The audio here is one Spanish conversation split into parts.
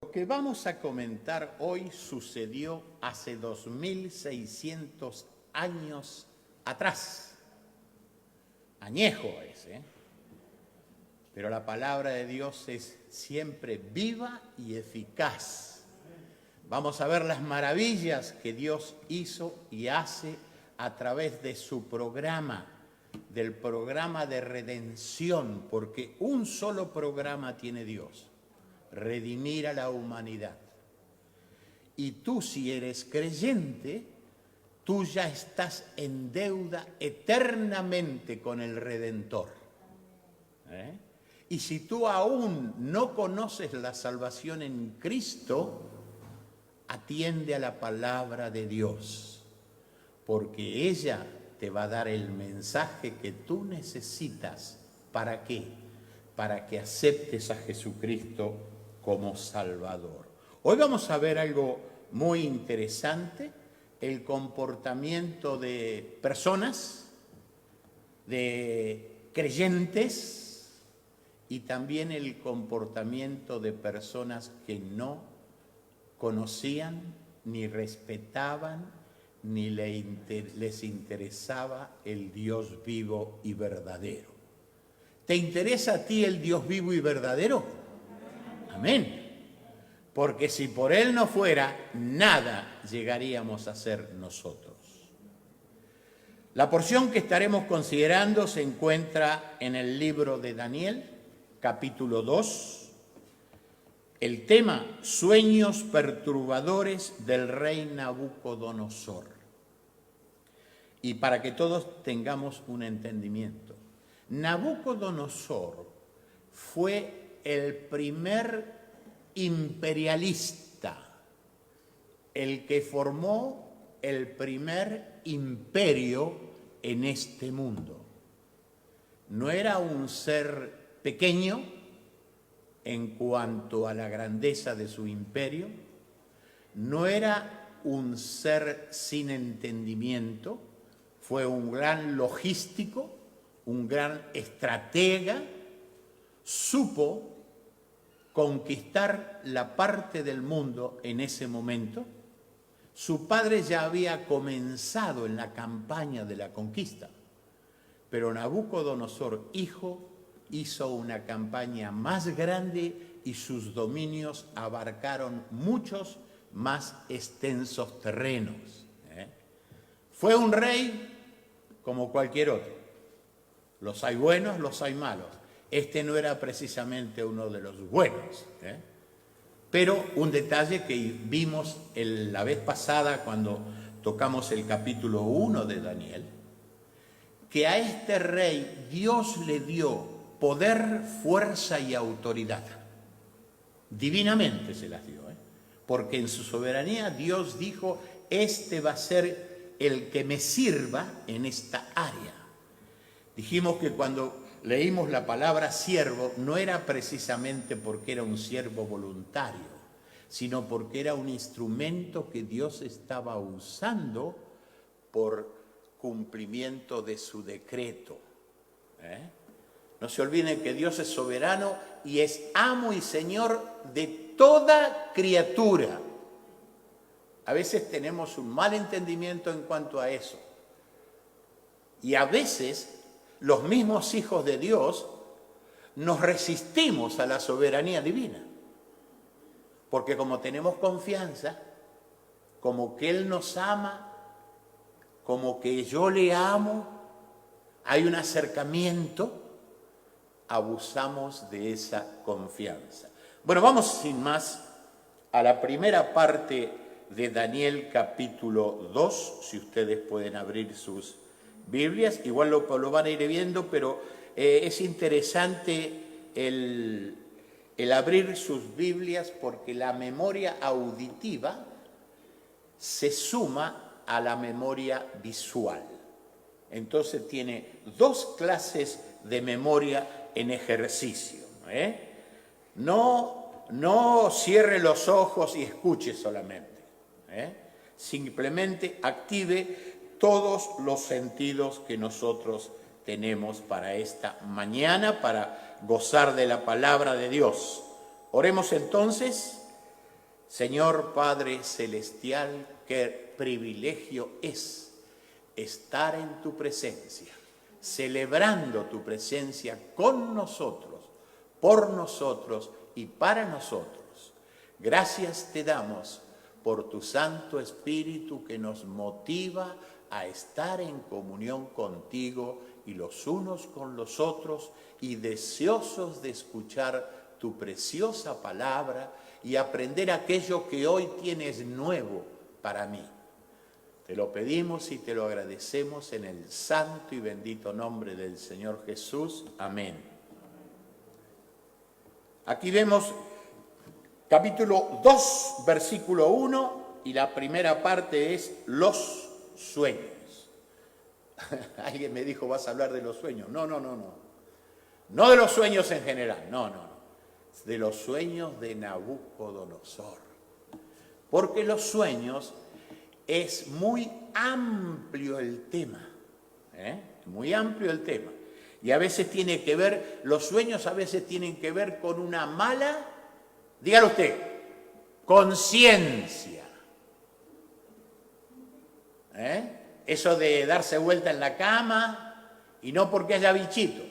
Lo que vamos a comentar hoy sucedió hace 2600 años atrás. Añejo es, pero la palabra de Dios es siempre viva y eficaz. Vamos a ver las maravillas que Dios hizo y hace a través de su programa, del programa de redención, porque un solo programa tiene Dios: redimir a la humanidad. Y tú, si eres creyente, tú ya estás en deuda eternamente con el Redentor. Y si tú aún no conoces la salvación en Cristo, atiende a la palabra de Dios, porque ella te va a dar el mensaje que tú necesitas. ¿Para qué? Para que aceptes a Jesucristo como Salvador. Hoy vamos a ver algo muy interesante: el comportamiento de personas, de creyentes, y también el comportamiento de personas que no conocían, ni respetaban, ni les interesaba el Dios vivo y verdadero. ¿Te interesa a ti el Dios vivo y verdadero? Amén. Porque si por Él no fuera, nada llegaríamos a ser nosotros. La porción que estaremos considerando se encuentra en el libro de Daniel, capítulo 2. El tema: sueños perturbadores del rey Nabucodonosor. Y para que todos tengamos un entendimiento, Nabucodonosor fue el primer imperialista, el que formó el primer imperio en este mundo. No era un ser pequeño en cuanto a la grandeza de su imperio, no era un ser sin entendimiento, fue un gran logístico, un gran estratega, supo conquistar la parte del mundo en ese momento. Su padre ya había comenzado en la campaña de la conquista, pero Nabucodonosor, hijo, hizo una campaña más grande y sus dominios abarcaron muchos más extensos terrenos. Fue un rey como cualquier otro. Los hay buenos, los hay malos. Este no era precisamente uno de los buenos. Pero un detalle que vimos la vez pasada cuando tocamos el capítulo 1 de Daniel, que a este rey Dios le dio poder, fuerza y autoridad. Divinamente se las dio, porque en su soberanía Dios dijo: este va a ser el que me sirva en esta área. Dijimos que cuando leímos la palabra siervo no era precisamente porque era un siervo voluntario, sino porque era un instrumento que Dios estaba usando por cumplimiento de su decreto. No se olviden que Dios es soberano y es amo y señor de toda criatura. A veces tenemos un mal entendimiento en cuanto a eso. Y a veces los mismos hijos de Dios nos resistimos a la soberanía divina. Porque como tenemos confianza, como que Él nos ama, como que yo le amo, hay un acercamiento, abusamos de esa confianza. Bueno, vamos sin más a la primera parte de Daniel capítulo 2, si ustedes pueden abrir sus Biblias, igual lo van a ir viendo, pero es interesante el abrir sus Biblias, porque la memoria auditiva se suma a la memoria visual. Entonces tiene dos clases de memoria en ejercicio. No cierre los ojos y escuche solamente. Simplemente active todos los sentidos que nosotros tenemos para esta mañana, para gozar de la palabra de Dios. Oremos entonces Señor Padre Celestial, qué privilegio es estar en tu presencia, celebrando tu presencia con nosotros, por nosotros y para nosotros. Gracias te damos por tu Santo Espíritu que nos motiva a estar en comunión contigo y los unos con los otros y deseosos de escuchar tu preciosa palabra y aprender aquello que hoy tienes nuevo para mí. Te lo pedimos y te lo agradecemos en el santo y bendito nombre del Señor Jesús. Amén. Aquí vemos capítulo 2, versículo 1, y la primera parte es los sueños. Alguien me dijo, ¿vas a hablar de los sueños? No. No de los sueños en general, no. De los sueños de Nabucodonosor. Porque los sueños es muy amplio el tema, muy amplio el tema. Y a veces tiene que ver, los sueños a veces tienen que ver con una mala, dígalo usted, conciencia. Eso de darse vuelta en la cama, y no porque haya bichitos,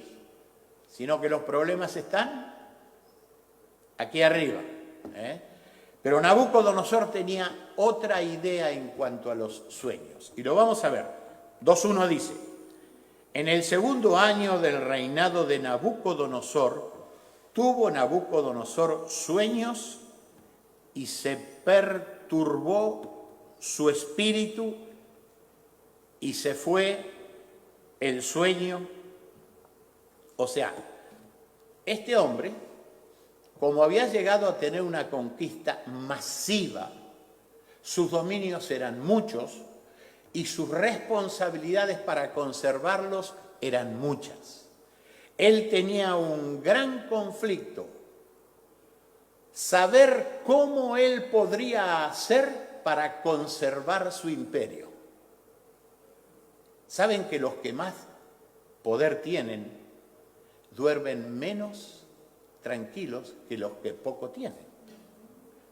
sino que los problemas están aquí arriba. Pero Nabucodonosor tenía otra idea en cuanto a los sueños. Y lo vamos a ver. 2.1 dice, en el segundo año del reinado de Nabucodonosor, tuvo Nabucodonosor sueños y se perturbó su espíritu y se fue el sueño. O sea, este hombre, como había llegado a tener una conquista masiva, sus dominios eran muchos y sus responsabilidades para conservarlos eran muchas. Él tenía un gran conflicto, saber cómo él podría hacer para conservar su imperio. ¿Saben que los que más poder tienen duermen menos tranquilos que los que poco tienen?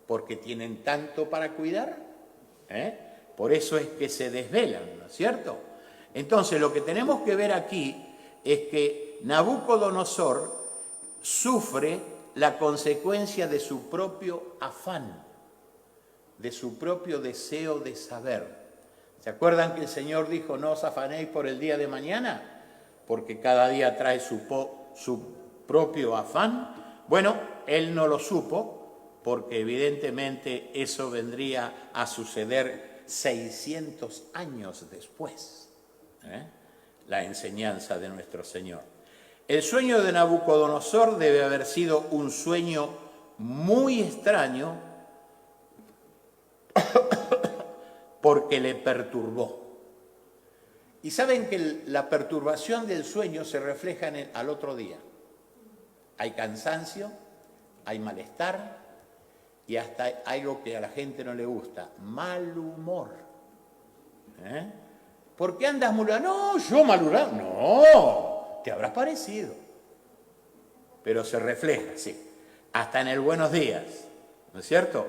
Porque tienen tanto para cuidar, por eso es que se desvelan, ¿no es cierto? Entonces lo que tenemos que ver aquí es que Nabucodonosor sufre la consecuencia de su propio afán, de su propio deseo de saber. ¿Se acuerdan que el Señor dijo, no os afanéis por el día de mañana? Porque cada día trae su propio afán. Bueno, él no lo supo, porque evidentemente eso vendría a suceder 600 años después, la enseñanza de nuestro Señor. El sueño de Nabucodonosor debe haber sido un sueño muy extraño porque le perturbó. Y saben que la perturbación del sueño se refleja al otro día. Hay cansancio, hay malestar y hasta algo que a la gente no le gusta, mal humor. ¿Por qué andas mal humorado? No, yo mal humorado. No, te habrás parecido. Pero se refleja, sí. Hasta en el buenos días, ¿no es cierto?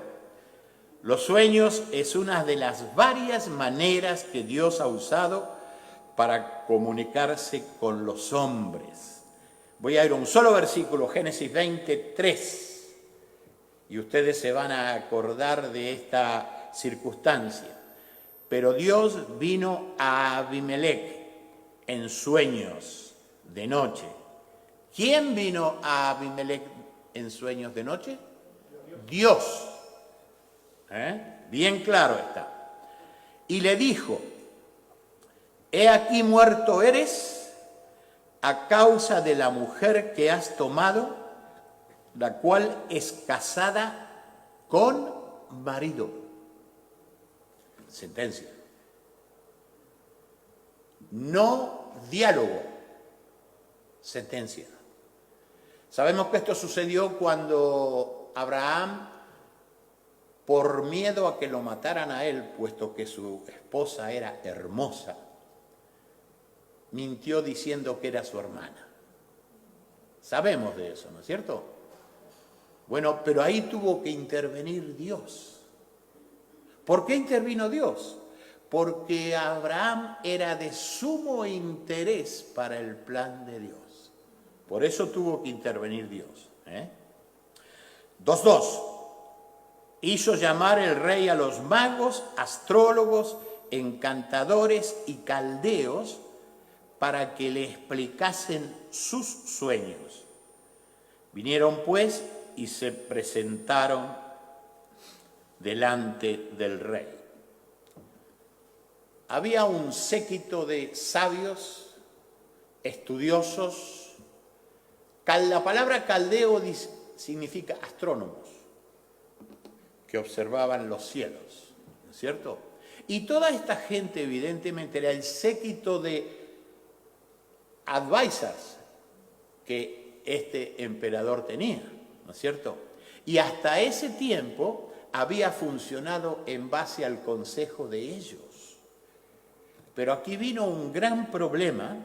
Los sueños es una de las varias maneras que Dios ha usado para comunicarse con los hombres. Voy a ir a un solo versículo, Génesis 23, y ustedes se van a acordar de esta circunstancia. Pero Dios vino a Abimelec en sueños de noche. ¿Quién vino a Abimelec en sueños de noche? Dios. Bien claro está. Y le dijo, he aquí muerto eres a causa de la mujer que has tomado, la cual es casada con marido. Sentencia. No diálogo. Sentencia. Sabemos que esto sucedió cuando Abraham, por miedo a que lo mataran a él, puesto que su esposa era hermosa, mintió diciendo que era su hermana. Sabemos de eso, ¿no es cierto? Bueno, pero ahí tuvo que intervenir Dios. ¿Por qué intervino Dios? Porque Abraham era de sumo interés para el plan de Dios. Por eso tuvo que intervenir Dios. 2.2. Hizo llamar el rey a los magos, astrólogos, encantadores y caldeos para que le explicasen sus sueños. Vinieron pues y se presentaron delante del rey. Había un séquito de sabios, estudiosos. La palabra caldeo significa astrónomos, que observaban los cielos, ¿no es cierto? Y toda esta gente evidentemente era el séquito de advisors que este emperador tenía, ¿no es cierto? Y hasta ese tiempo había funcionado en base al consejo de ellos. Pero aquí vino un gran problema.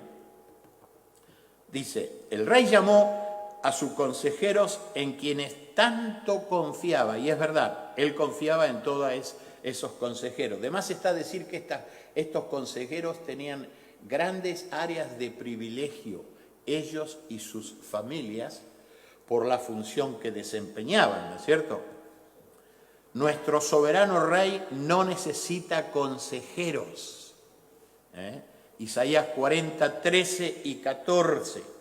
Dice, el rey llamó a sus consejeros en quienes tanto confiaba, y es verdad, él confiaba en todos esos consejeros. Además está a decir que estos consejeros tenían grandes áreas de privilegio, ellos y sus familias, por la función que desempeñaban, ¿no es cierto? Nuestro soberano rey no necesita consejeros. Isaías 40, 13 y 14.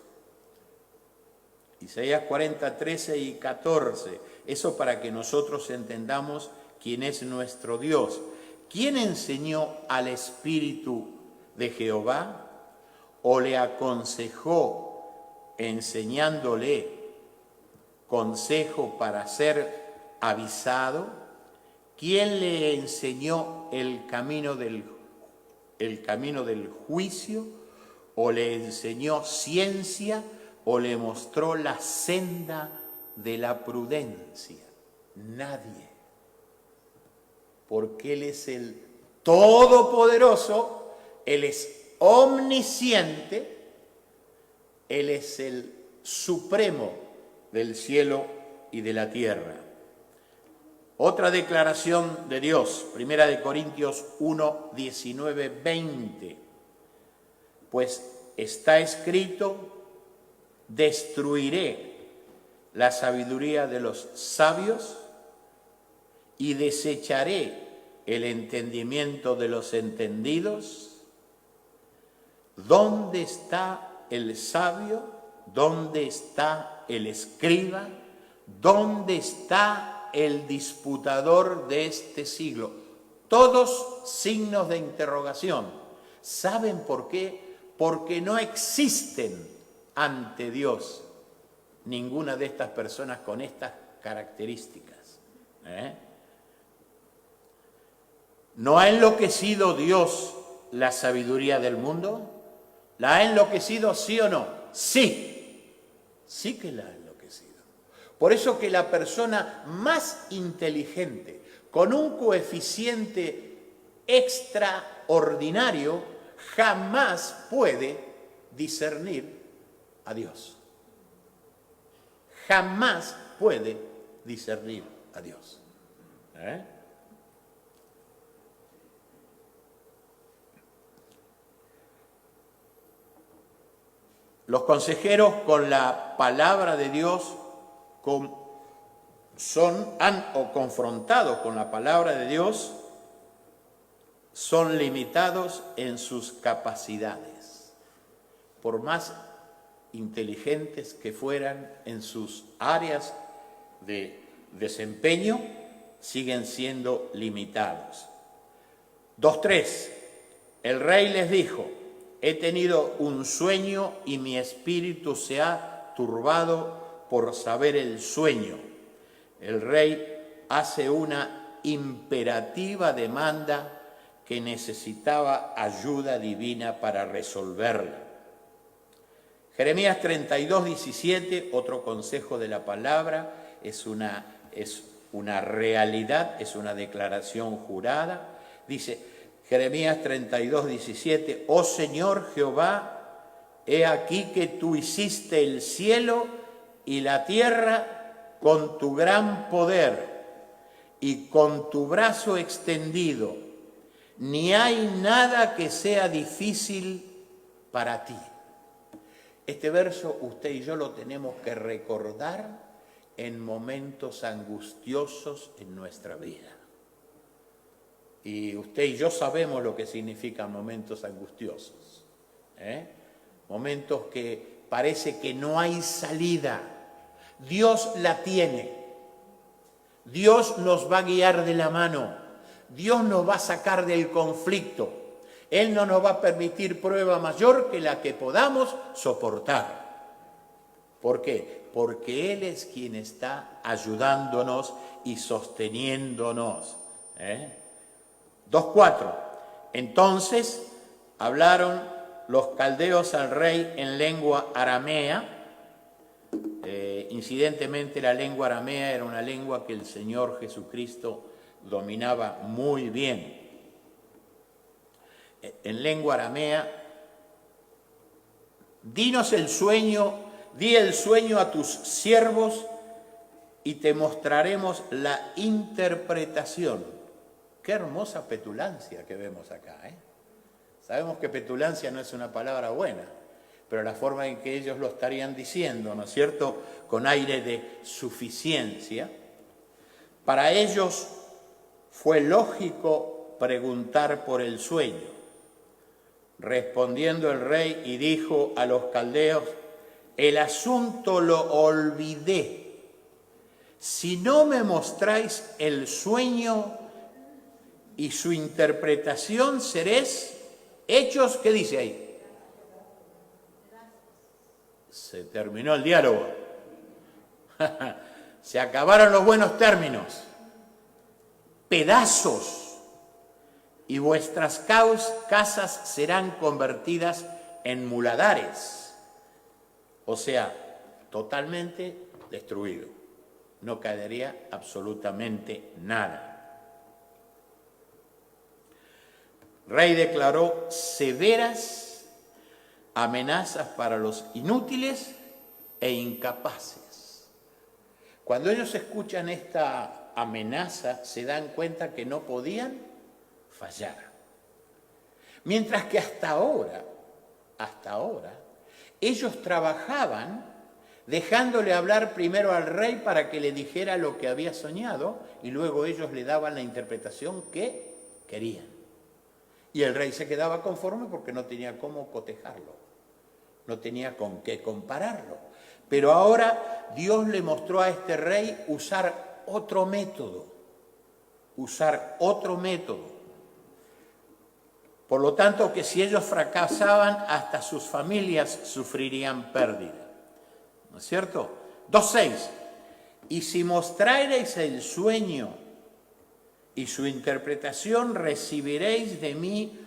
Isaías 40, 13 y 14. Eso para que nosotros entendamos quién es nuestro Dios. ¿Quién enseñó al Espíritu de Jehová? ¿O le aconsejó enseñándole consejo para ser avisado? ¿Quién le enseñó el camino del juicio? ¿O le enseñó ciencia? ¿O le mostró la senda de la prudencia? Nadie. Porque Él es el Todopoderoso, Él es omnisciente, Él es el Supremo del cielo y de la tierra. Otra declaración de Dios, 1 Corintios 1, 19, 20. Pues está escrito, destruiré la sabiduría de los sabios y desecharé el entendimiento de los entendidos. ¿Dónde está el sabio? ¿Dónde está el escriba? ¿Dónde está el disputador de este siglo? Todos signos de interrogación. ¿Saben por qué? Porque no existen ante Dios ninguna de estas personas con estas características. ¿No ha enloquecido Dios la sabiduría del mundo? ¿La ha enloquecido, sí o no? Sí, sí que la ha enloquecido. Por eso que la persona más inteligente, con un coeficiente extraordinario, jamás puede discernir a Dios. Jamás puede discernir a Dios. Los consejeros con la palabra de Dios confrontados con la palabra de Dios, son limitados en sus capacidades. Por más inteligentes que fueran en sus áreas de desempeño, siguen siendo limitados. 2.3. El rey les dijo, he tenido un sueño y mi espíritu se ha turbado por saber el sueño. El rey hace una imperativa demanda que necesitaba ayuda divina para resolverla. Jeremías 32, 17, otro consejo de la palabra, es una realidad, es una declaración jurada. Dice Jeremías 32, 17, oh Señor Jehová, he aquí que tú hiciste el cielo y la tierra con tu gran poder y con tu brazo extendido, ni hay nada que sea difícil para ti. Este verso usted y yo lo tenemos que recordar en momentos angustiosos en nuestra vida. Y usted y yo sabemos lo que significan momentos angustiosos, momentos que parece que no hay salida. Dios la tiene. Dios nos va a guiar de la mano. Dios nos va a sacar del conflicto. Él no nos va a permitir prueba mayor que la que podamos soportar. ¿Por qué? Porque Él es quien está ayudándonos y sosteniéndonos. 2:4. Entonces hablaron los caldeos al rey en lengua aramea. Incidentemente, la lengua aramea era una lengua que el Señor Jesucristo dominaba muy bien. En lengua aramea, dinos el sueño, di el sueño a tus siervos y te mostraremos la interpretación. Qué hermosa petulancia que vemos acá, Sabemos que petulancia no es una palabra buena, pero la forma en que ellos lo estarían diciendo, ¿no es cierto?, con aire de suficiencia. Para ellos fue lógico preguntar por el sueño. Respondiendo el rey y dijo a los caldeos: el asunto lo olvidé. Si no me mostráis el sueño y su interpretación, seréis hechos, ¿qué dice ahí? Se terminó el diálogo. Se acabaron los buenos términos. Pedazos, y vuestras casas serán convertidas en muladares. O sea, totalmente destruido. No quedaría absolutamente nada. Rey declaró severas amenazas para los inútiles e incapaces. Cuando ellos escuchan esta amenaza, se dan cuenta que no podían fallar. Mientras que hasta ahora, ellos trabajaban dejándole hablar primero al rey para que le dijera lo que había soñado y luego ellos le daban la interpretación que querían. Y el rey se quedaba conforme porque no tenía cómo cotejarlo, no tenía con qué compararlo. Pero ahora Dios le mostró a este rey usar otro método. Por lo tanto, que si ellos fracasaban, hasta sus familias sufrirían pérdida. ¿No es cierto? 2:6. Y si mostrareis el sueño y su interpretación, recibiréis de mí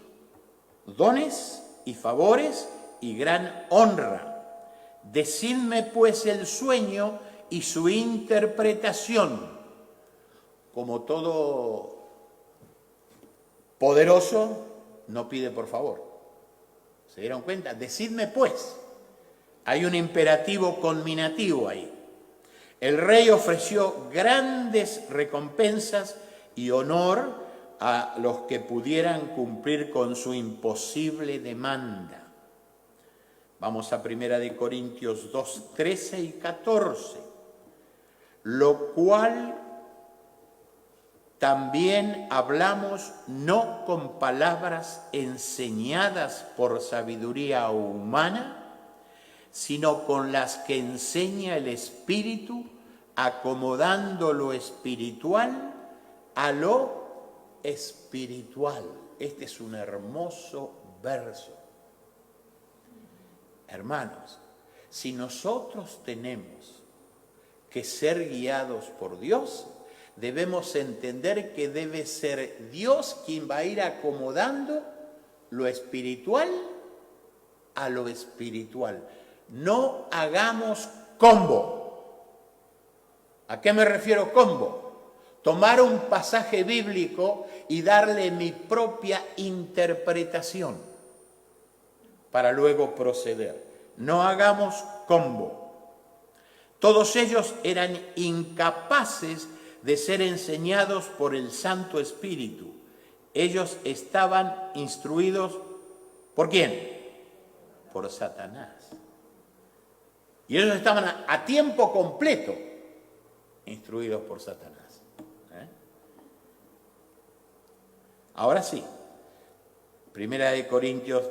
dones y favores y gran honra. Decidme pues el sueño y su interpretación. Como todo poderoso, no pide por favor. ¿Se dieron cuenta? Decidme pues. Hay un imperativo conminativo ahí. El rey ofreció grandes recompensas y honor a los que pudieran cumplir con su imposible demanda. Vamos a 1 Corintios 2, 13 y 14. Lo cual también hablamos no con palabras enseñadas por sabiduría humana, sino con las que enseña el Espíritu, acomodando lo espiritual a lo espiritual. Este es un hermoso verso. Hermanos, si nosotros tenemos que ser guiados por Dios, debemos entender que debe ser Dios quien va a ir acomodando lo espiritual a lo espiritual. No hagamos combo. ¿A qué me refiero combo? Tomar un pasaje bíblico y darle mi propia interpretación para luego proceder. No hagamos combo. Todos ellos eran incapaces de ser enseñados por el Santo Espíritu. Ellos estaban instruidos, ¿por quién? Por Satanás. Y ellos estaban a tiempo completo instruidos por Satanás. Ahora sí, 1 Corintios,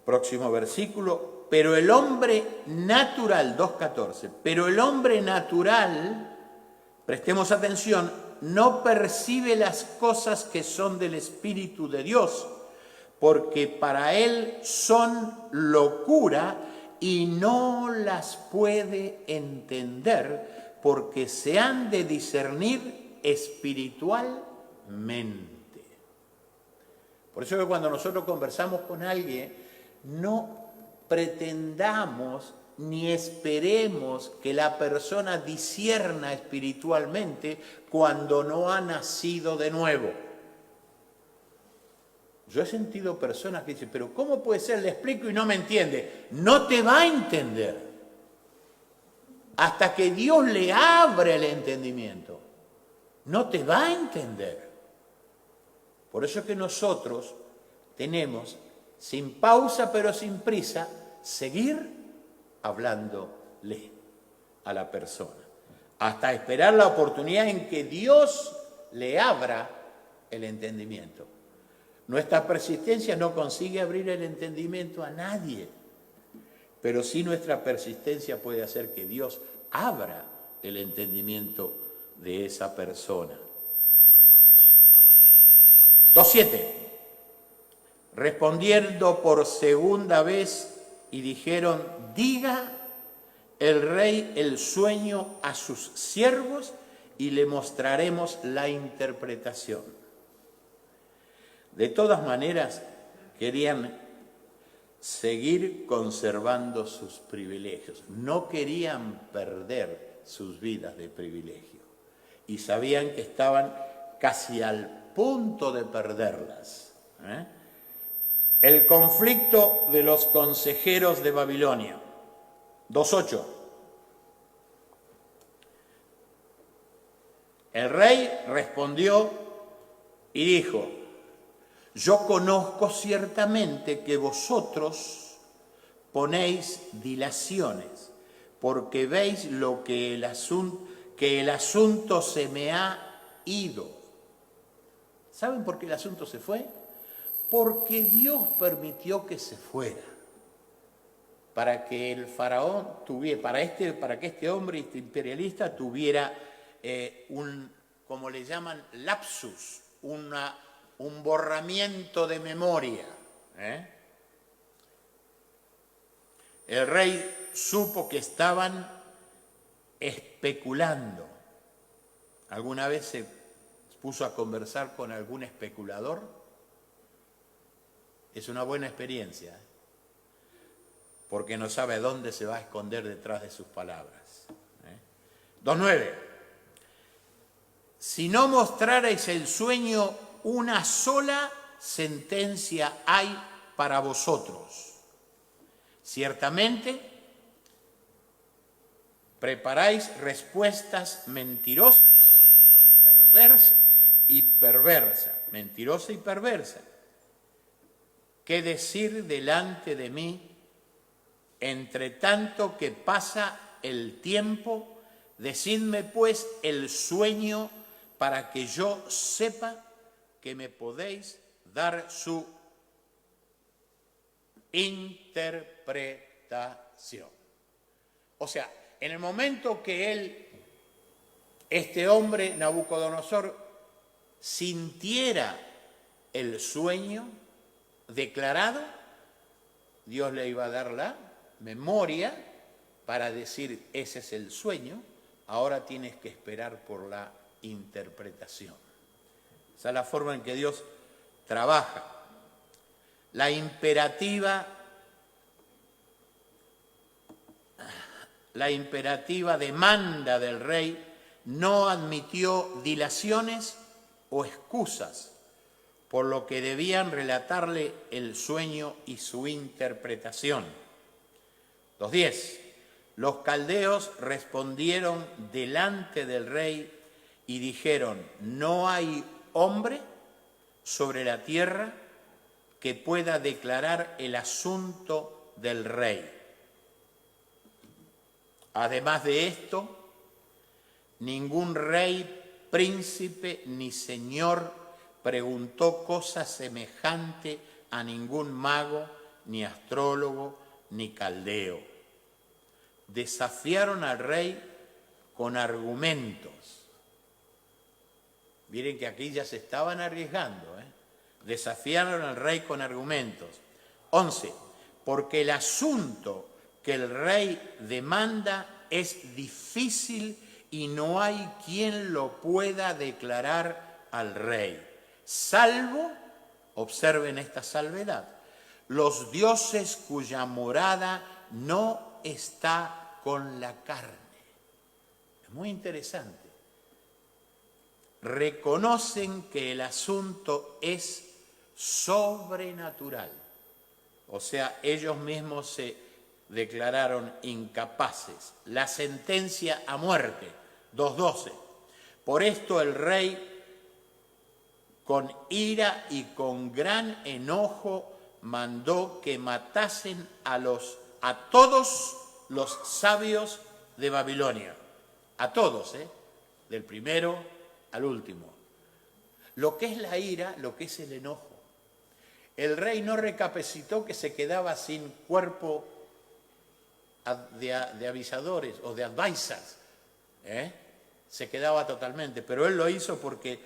próximo versículo, pero el hombre natural, 2:14, pero el hombre natural, prestemos atención, no percibe las cosas que son del Espíritu de Dios, porque para él son locura y no las puede entender, porque se han de discernir espiritualmente. Por eso que cuando nosotros conversamos con alguien, no pretendamos ni esperemos que la persona discierna espiritualmente cuando no ha nacido de nuevo. Yo he sentido personas que dicen, pero ¿cómo puede ser? Le explico y no me entiende. No te va a entender hasta que Dios le abra el entendimiento. No te va a entender. Por eso es que nosotros tenemos, sin pausa pero sin prisa, seguir hablándole a la persona, hasta esperar la oportunidad en que Dios le abra el entendimiento. Nuestra persistencia no consigue abrir el entendimiento a nadie, pero sí nuestra persistencia puede hacer que Dios abra el entendimiento de esa persona. 2:7. Respondiendo por segunda vez y dijeron, diga el rey el sueño a sus siervos y le mostraremos la interpretación. De todas maneras, querían seguir conservando sus privilegios. No querían perder sus vidas de privilegio. Y sabían que estaban casi al punto de perderlas. El conflicto de los consejeros de Babilonia. 2:8. El rey respondió y dijo, yo conozco ciertamente que vosotros ponéis dilaciones, porque veis lo que el asunto se me ha ido. ¿Saben por qué el asunto se fue? Porque Dios permitió que se fuera. Para que el faraón tuviera, para que este hombre, este imperialista, tuviera como le llaman, lapsus, un borramiento de memoria. El rey supo que estaban especulando. ¿Alguna vez se puso a conversar con algún especulador? Es una buena experiencia, porque no sabe a dónde se va a esconder detrás de sus palabras. 2:9. Si no mostrarais el sueño, una sola sentencia hay para vosotros. Ciertamente, preparáis respuestas mentirosas y perversa, mentirosa y perversa. ¿Qué decir delante de mí? Entre tanto que pasa el tiempo, decidme pues el sueño para que yo sepa que me podéis dar su interpretación. O sea, en el momento que este hombre, Nabucodonosor, sintiera el sueño declarado, Dios le iba a dar la memoria para decir, ese es el sueño, ahora tienes que esperar por la interpretación. Esa es la forma en que Dios trabaja. La imperativa demanda del rey no admitió dilaciones o excusas, por lo que debían relatarle el sueño y su interpretación. 2:10. Los caldeos respondieron delante del rey y dijeron: no hay hombre sobre la tierra que pueda declarar el asunto del rey. Además de esto, ningún rey, príncipe ni señor preguntó cosa semejante a ningún mago, ni astrólogo, ni caldeo. Desafiaron al rey con argumentos. Miren que aquí ya se estaban arriesgando, Desafiaron al rey con argumentos. 11. Porque el asunto que el rey demanda es difícil y no hay quien lo pueda declarar al rey, salvo, observen esta salvedad, los dioses cuya morada no está con la carne. Es muy interesante. Reconocen que el asunto es sobrenatural. O sea, ellos mismos se declararon incapaces. La sentencia a muerte, 2:12. Por esto el rey, con ira y con gran enojo, mandó que matasen a todos los sabios de Babilonia. A todos, del primero al último. Lo que es la ira, lo que es el enojo. El rey no recapacitó que se quedaba sin cuerpo de avisadores o de advisors. Se quedaba totalmente, pero él lo hizo porque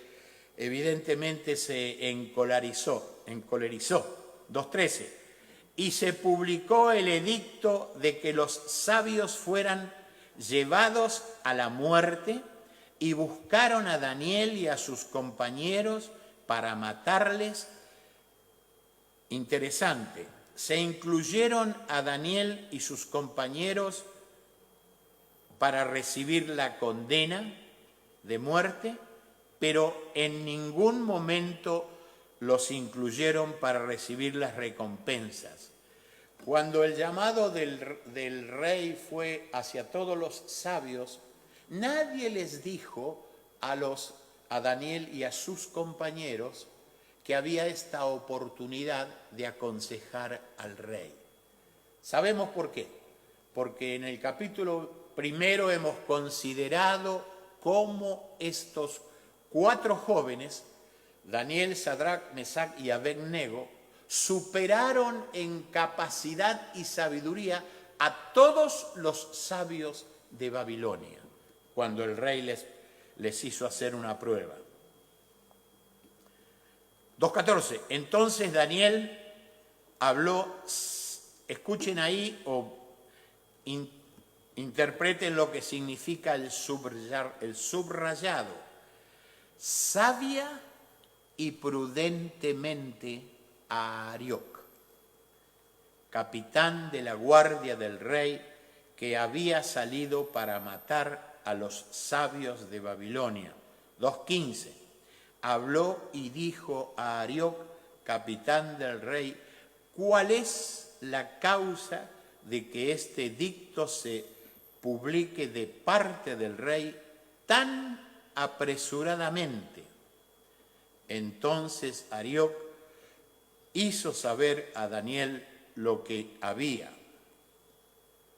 evidentemente se encolerizó. 2:13. Y se publicó el edicto de que los sabios fueran llevados a la muerte, y buscaron a Daniel y a sus compañeros para matarles. Interesante, se incluyeron a Daniel y sus compañeros para recibir la condena de muerte, pero en ningún momento los incluyeron para recibir las recompensas. Cuando el llamado del rey fue hacia todos los sabios, nadie les dijo a Daniel y a sus compañeros que había esta oportunidad de aconsejar al rey. ¿Sabemos por qué? Porque en el capítulo 1 hemos considerado cómo estos 4 jóvenes, Daniel, Sadrac, Mesac y Abednego, superaron en capacidad y sabiduría a todos los sabios de Babilonia, cuando el rey les hizo hacer una prueba. 2:14. Entonces Daniel habló, escuchen ahí o interpreten lo que significa el subrayado. Sabia y prudentemente a Arioc, capitán de la guardia del rey, que había salido para matar a los sabios de Babilonia. 2:15. Habló y dijo a Arioc, capitán del rey, ¿cuál es la causa de que este edicto se publique de parte del rey tan apresuradamente? Entonces Arioc hizo saber a Daniel lo que había.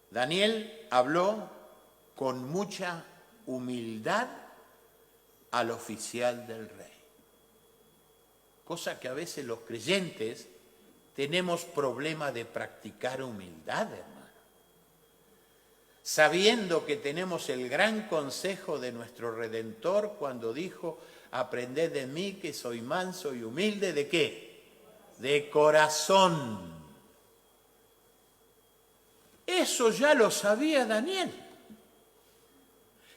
Daniel habló con mucha humildad al oficial del rey. Cosa que a veces los creyentes tenemos problema de practicar humildad, hermano. Sabiendo que tenemos el gran consejo de nuestro Redentor cuando dijo: aprended de mí que soy manso y humilde, ¿de qué? De corazón. Eso ya lo sabía Daniel.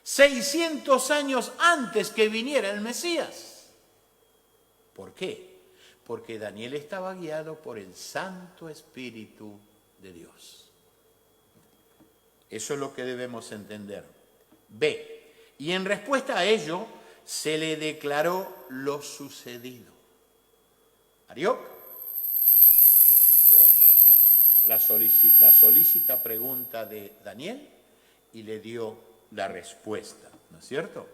600 años antes que viniera el Mesías. ¿Por qué? Porque Daniel estaba guiado por el Santo Espíritu de Dios. Eso es lo que debemos entender. B. Y en respuesta a ello, se le declaró lo sucedido. Arioc, la solícita pregunta de Daniel y le dio la respuesta, ¿no es cierto?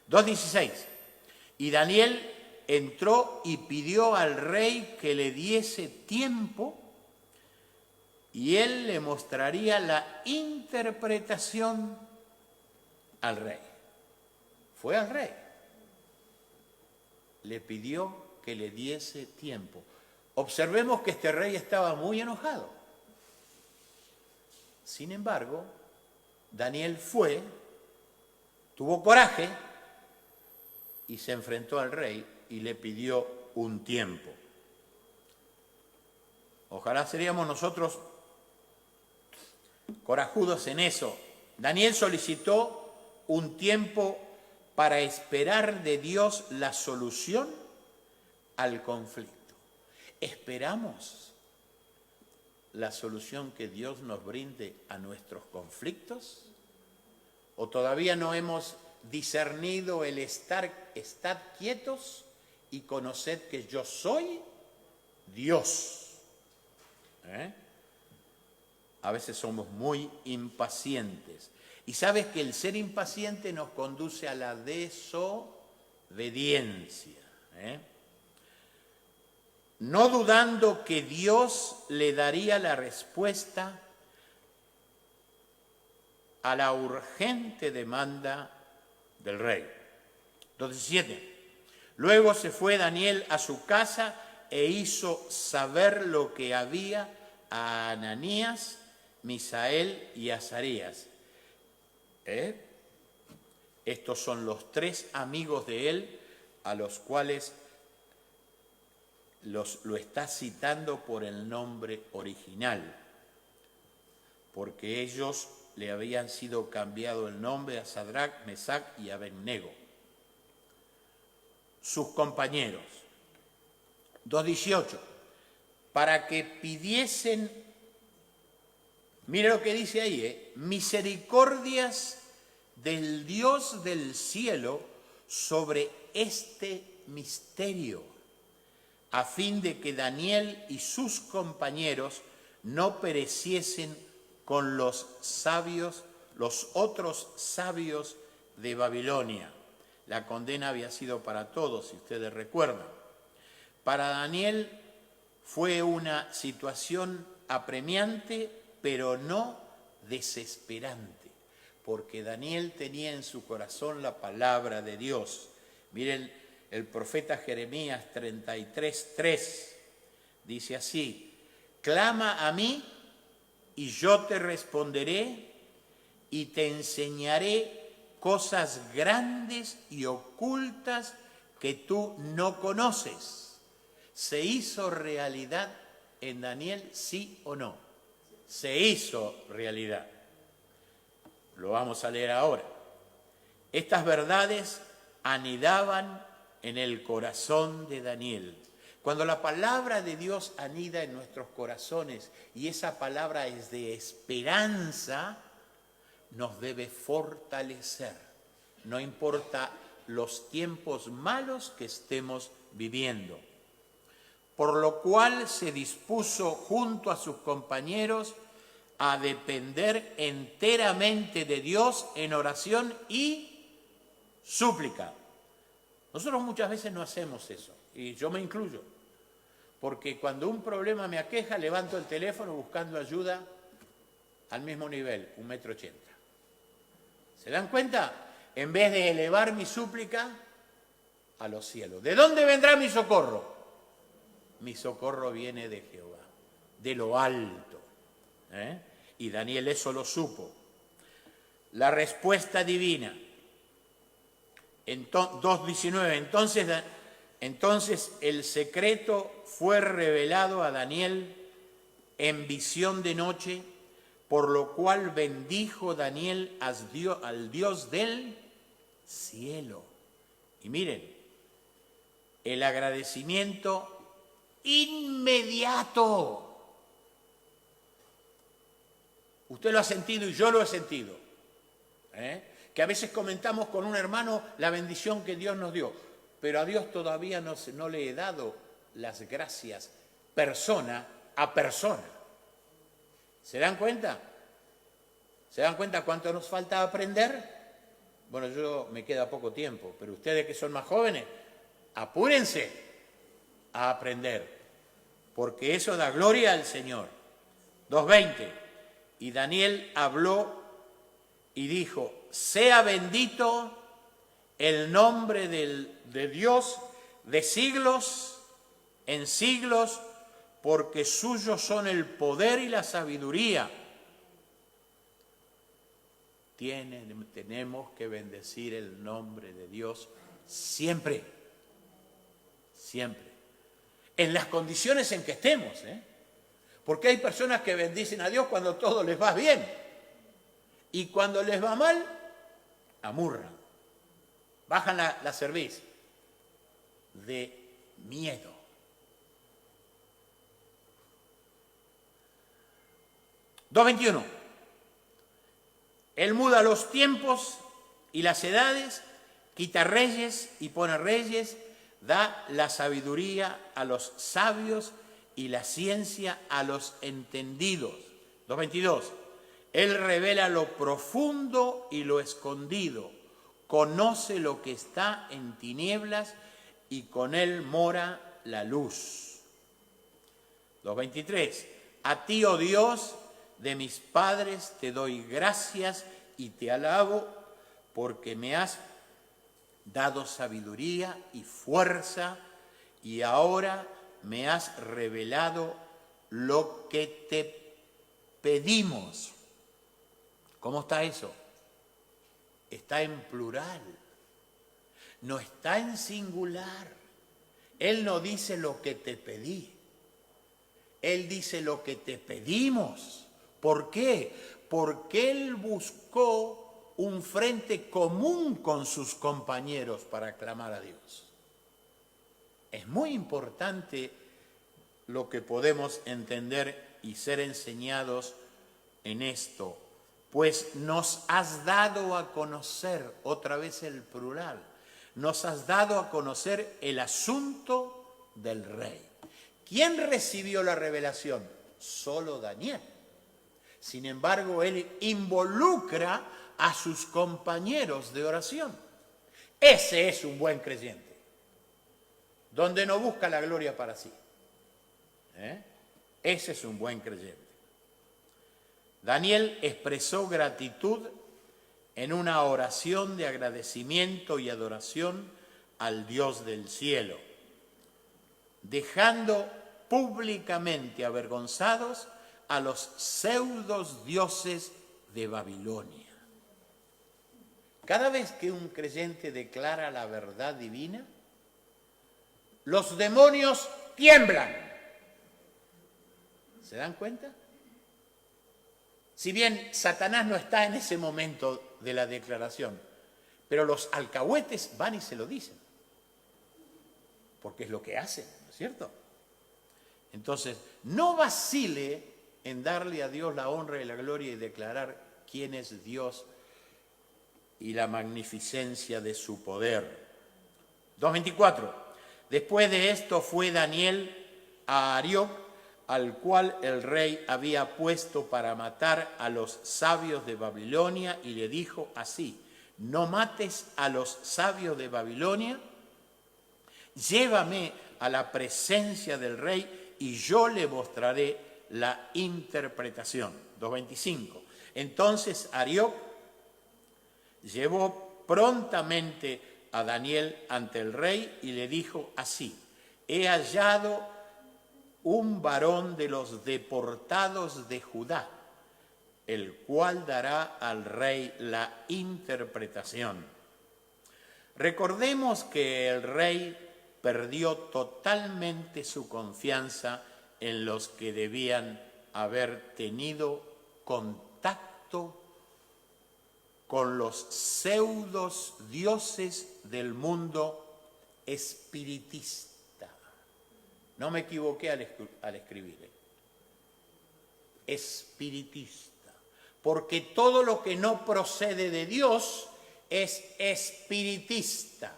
2:16. Y Daniel entró y pidió al rey que le diese tiempo y él le mostraría la interpretación al rey. Fue al rey. Le pidió que le diese tiempo. Observemos que este rey estaba muy enojado. Sin embargo, Daniel fue, tuvo coraje y se enfrentó al rey y le pidió un tiempo. Ojalá seríamos nosotros corajudos en eso. Daniel solicitó un tiempo para esperar de Dios la solución al conflicto. ¿Esperamos la solución que Dios nos brinde a nuestros conflictos? ¿O todavía no hemos discernido el estar quietos y conocer que yo soy Dios? A veces somos muy impacientes. Y sabes que el ser impaciente nos conduce a la desobediencia. No dudando que Dios le daría la respuesta a la urgente demanda del rey. 2:17. Luego se fue Daniel a su casa e hizo saber lo que había a Ananías, Misael y Azarías. Estos son los 3 amigos de él a los cuales lo está citando por el nombre original, porque ellos le habían sido cambiado el nombre a Sadrac, Mesac y Abednego. Sus compañeros. 2:18. Para que pidiesen, mire lo que dice ahí, misericordias del Dios del cielo sobre este misterio, a fin de que Daniel y sus compañeros no pereciesen con los otros sabios de Babilonia. La condena había sido para todos, si ustedes recuerdan. Para Daniel fue una situación apremiante, pero no desesperante, porque Daniel tenía en su corazón la palabra de Dios. Miren, el profeta Jeremías 33:3 dice así: clama a mí y yo te responderé y te enseñaré cosas grandes y ocultas que tú no conoces. ¿Se hizo realidad en Daniel, sí o no? Se hizo realidad. Lo vamos a leer ahora. Estas verdades anidaban en el corazón de Daniel. Cuando la palabra de Dios anida en nuestros corazones y esa palabra es de esperanza, nos debe fortalecer. No importa los tiempos malos que estemos viviendo. Por lo cual se dispuso junto a sus compañeros a depender enteramente de Dios en oración y súplica. Nosotros muchas veces no hacemos eso, y yo me incluyo, porque cuando un problema me aqueja, levanto el teléfono buscando ayuda al mismo nivel, 1,80 m. ¿Se dan cuenta? En vez de elevar mi súplica a los cielos. ¿De dónde vendrá mi socorro? Mi socorro viene de Jehová, de lo alto. Y Daniel eso lo supo. La respuesta divina. 2:19. Entonces el secreto fue revelado a Daniel en visión de noche, por lo cual bendijo Daniel al Dios del cielo. Y miren, el agradecimiento inmediato. Usted lo ha sentido y yo lo he sentido. Que a veces comentamos con un hermano la bendición que Dios nos dio, pero a Dios todavía no le he dado las gracias persona a persona. ¿Se dan cuenta? ¿Se dan cuenta cuánto nos falta aprender? Bueno, yo me queda poco tiempo, pero ustedes que son más jóvenes, apúrense a aprender, porque eso da gloria al Señor. 2:20. Y Daniel habló y dijo: sea bendito el nombre de Dios de siglos en siglos, porque suyos son el poder y la sabiduría. Tenemos que bendecir el nombre de Dios siempre, siempre, en las condiciones en que estemos, porque hay personas que bendicen a Dios cuando todo les va bien, y cuando les va mal, amurran, bajan la cerviz de miedo. (2:21). Él muda los tiempos y las edades, quita reyes y pone reyes, da la sabiduría a los sabios y la ciencia a los entendidos. 2:22. Él revela lo profundo y lo escondido, conoce lo que está en tinieblas y con él mora la luz. 2:23. A ti, oh Dios, de mis padres te doy gracias y te alabo, porque me has dado sabiduría y fuerza, y ahora me has revelado lo que te pedimos. ¿Cómo está eso? Está en plural, no está en singular. Él no dice lo que te pedí, Él dice lo que te pedimos. ¿Por qué? Porque Él buscó un frente común con sus compañeros para clamar a Dios. Es muy importante lo que podemos entender y ser enseñados en esto, pues nos has dado a conocer, otra vez el plural, nos has dado a conocer el asunto del rey. ¿Quién recibió la revelación? Solo Daniel. Sin embargo, él involucra a sus compañeros de oración. Ese es un buen creyente, donde no busca la gloria para sí. Ese es un buen creyente. Daniel expresó gratitud en una oración de agradecimiento y adoración al Dios del cielo, dejando públicamente avergonzados a los pseudos dioses de Babilonia. Cada vez que un creyente declara la verdad divina, los demonios tiemblan. ¿Se dan cuenta? Si bien Satanás no está en ese momento de la declaración, pero los alcahuetes van y se lo dicen, porque es lo que hacen, ¿no es cierto? Entonces, no vacile en darle a Dios la honra y la gloria y declarar quién es Dios y la magnificencia de su poder. 2:24. Después de esto fue Daniel a Arioc, al cual el rey había puesto para matar a los sabios de Babilonia, y le dijo así: no mates a los sabios de Babilonia, llévame a la presencia del rey y yo le mostraré la interpretación. 2:25. Entonces Arioc llevó prontamente a Daniel ante el rey y le dijo así: he hallado un varón de los deportados de Judá, el cual dará al rey la interpretación. Recordemos que el rey perdió totalmente su confianza en los que debían haber tenido contacto con los pseudos dioses del mundo espiritista. No me equivoqué al escribir. Espiritista. Porque todo lo que no procede de Dios es espiritista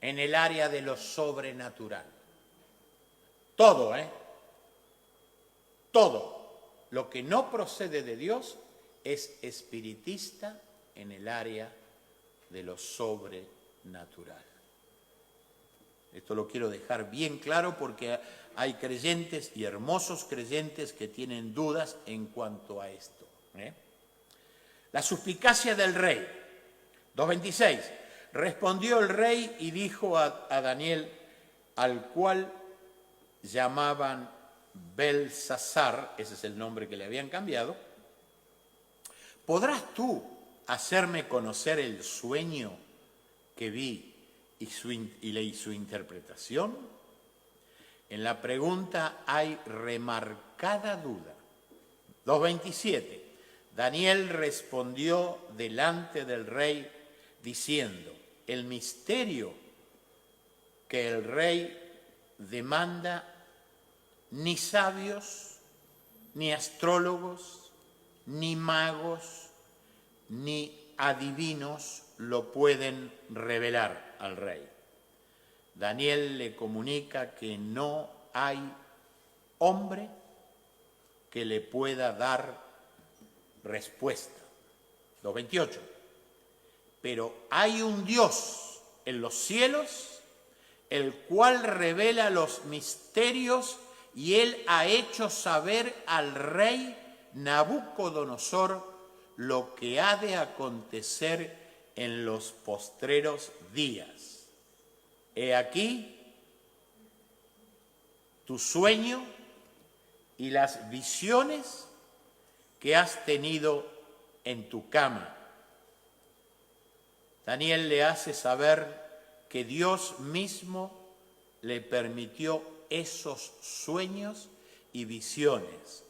en el área de lo sobrenatural. Todo, Todo lo que no procede de Dios es espiritista en el área de lo sobrenatural. Esto lo quiero dejar bien claro porque hay creyentes y hermosos creyentes que tienen dudas en cuanto a esto. La suspicacia del rey. 2:26. Respondió el rey y dijo a Daniel, al cual llamaban Belsasar, ese es el nombre que le habían cambiado, ¿podrás tú hacerme conocer el sueño que vi y leí su interpretación? En la pregunta hay remarcada duda. 2:27. Daniel respondió delante del rey diciendo, el misterio que el rey demanda, ni sabios, ni astrólogos, ni magos, ni adivinos lo pueden revelar al rey. Daniel le comunica que no hay hombre que le pueda dar respuesta. 2:28. Pero hay un Dios en los cielos, el cual revela los misterios, y él ha hecho saber al rey Nabucodonosor lo que ha de acontecer en los postreros días. He aquí tu sueño y las visiones que has tenido en tu cama. Daniel le hace saber que Dios mismo le permitió esos sueños y visiones.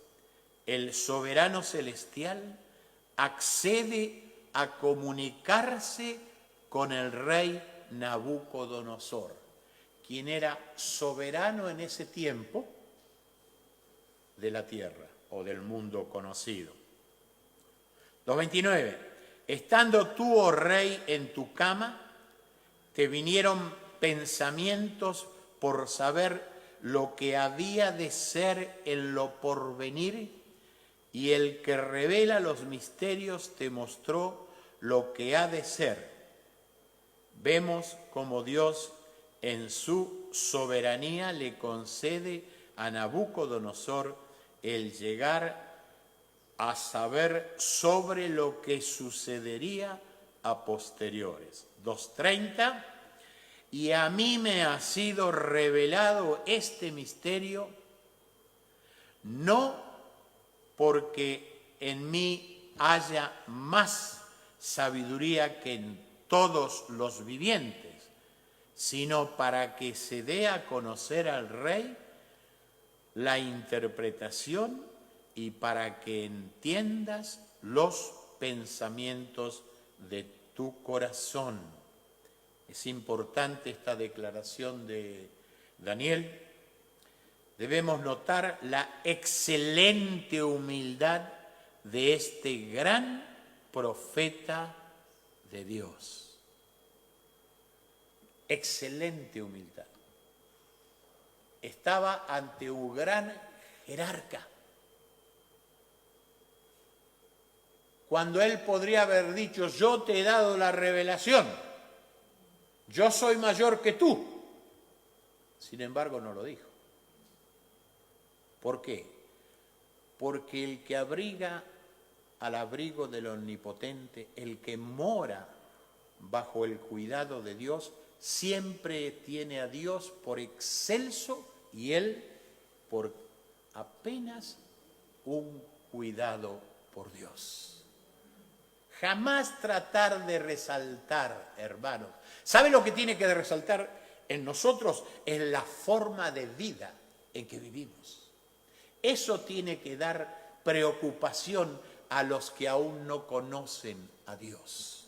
El soberano celestial accede a comunicarse con el rey Nabucodonosor, quien era soberano en ese tiempo de la tierra o del mundo conocido. 2:29. Estando tú, oh rey, en tu cama, te vinieron pensamientos por saber lo que había de ser en lo porvenir, y el que revela los misterios te mostró lo que ha de ser. Vemos cómo Dios en su soberanía le concede a Nabucodonosor el llegar a saber sobre lo que sucedería a posteriores. 2:30. Y a mí me ha sido revelado este misterio, no porque en mí haya más sabiduría que en todos los vivientes, sino para que se dé a conocer al rey la interpretación y para que entiendas los pensamientos de tu corazón. Es importante esta declaración de Daniel. Debemos notar la excelente humildad de este gran profeta de Dios. Excelente humildad. Estaba ante un gran jerarca. Cuando él podría haber dicho, yo te he dado la revelación, yo soy mayor que tú. Sin embargo, no lo dijo. ¿Por qué? Porque el que abriga al abrigo del Omnipotente, el que mora bajo el cuidado de Dios, siempre tiene a Dios por excelso y él por apenas un cuidado por Dios. Jamás tratar de resaltar, hermanos. ¿Sabe lo que tiene que resaltar en nosotros? Es la forma de vida en que vivimos. Eso tiene que dar preocupación a los que aún no conocen a Dios.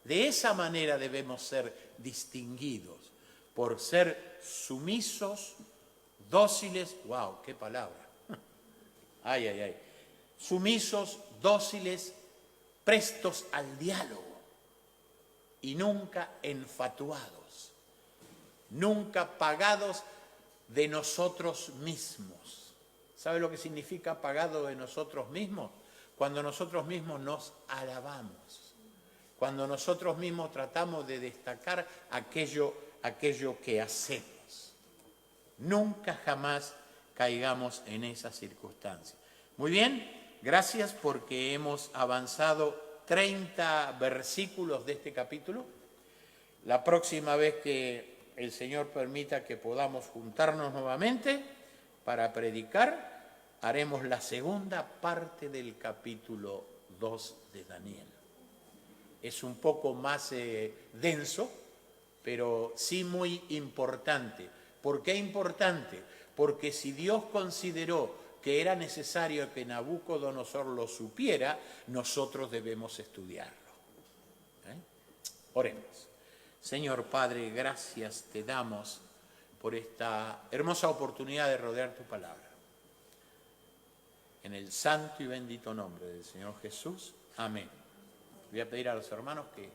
De esa manera debemos ser distinguidos, por ser sumisos, dóciles, wow, qué palabra, ay, ay, ay, sumisos, dóciles, prestos al diálogo y nunca enfatuados, nunca pagados de nosotros mismos. ¿Sabe lo que significa pagado de nosotros mismos? cuando nosotros mismos nos alabamos, cuando nosotros mismos tratamos de destacar aquello que hacemos. Nunca jamás caigamos en esa circunstancia. Muy bien, gracias porque hemos avanzado 30 versículos de este capítulo. La próxima vez que el Señor permita que podamos juntarnos nuevamente para predicar, haremos la segunda parte del capítulo 2 de Daniel. Es un poco más denso, pero sí muy importante. ¿Por qué importante? Porque si Dios consideró que era necesario que Nabucodonosor lo supiera, nosotros debemos estudiarlo. Oremos. Señor Padre, gracias te damos por esta hermosa oportunidad de rodear tu palabra. En el santo y bendito nombre del Señor Jesús. Amén. Voy a pedir a los hermanos que